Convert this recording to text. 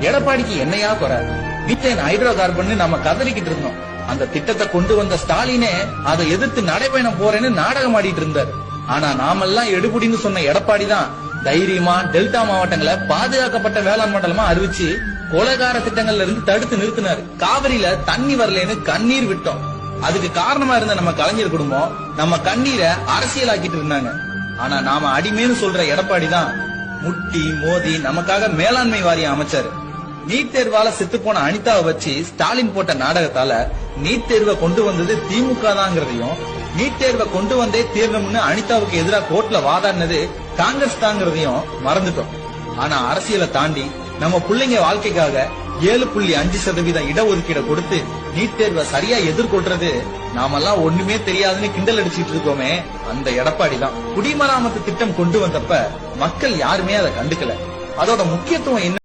எடப்பாடிக்கு என்னையா குறை? மீத்தேன் ஹைட்ரோ கார்பன் நம்ம கதறிக்கிட்டு இருந்தோம். அந்த திட்டத்தை கொண்டு வந்த ஸ்டாலினே அதை எதிர்த்து நடைபயணம் போறேன்னு நாடகம் ஆடிட்டு இருந்தார். ஆனா நாமெல்லாம் எடுபடின்னு சொன்ன எடப்பாடி தான் தைரியமா டெல்டா மாவட்டங்களை பாதுகாக்கப்பட்ட வேளாண் மண்டலமா அறிவிச்சு கொலைகார திட்டங்கள்ல இருந்து தடுத்து நிறுத்தினாரு. காவிரியில தண்ணி வரலன்னு கண்ணீர் விட்டோம். அதுக்கு காரணமா இருந்த நம்ம கலைஞர் குடும்பம் நம்ம கண்ணீரை அரசியலாக்கிட்டு இருந்தாங்க. ஆனா நாம அடிமைன்னு சொல்ற எடப்பாடி தான் முட்டி மோதி நமக்காக மேலாண்மை வாரியம் அமைச்சாரு. நீட் தேர்வால செத்து போன அனிதாவை வச்சு ஸ்டாலின் போட்ட நாடகத்தால நீட் தேர்வை கொண்டு வந்தது திமுக தாங்கிறதையும், நீட் தேர்வை கொண்டு வந்தே தீர்ணும்னு அனிதாவுக்கு எதிராக கோர்ட்ல வாதாடினது காங்கிரஸ் தாங்கிறதையும் மறந்துட்டோம். ஆனா அரசியலை தாண்டி நம்ம பிள்ளைங்க வாழ்க்கைக்காக 7.5% இடஒதுக்கீடை கொடுத்து நீட் தேர்வை சரியா எதிர்கொள்றது நாமெல்லாம் ஒண்ணுமே தெரியாதுன்னு கிண்டல் அடிச்சிட்டு இருக்கோமே, அந்த எடப்பாடி தான். குடிமராமத்து திட்டம் கொண்டு வந்தப்ப மக்கள் யாருமே அதை கண்டுக்கல. அதோட முக்கியத்துவம் என்ன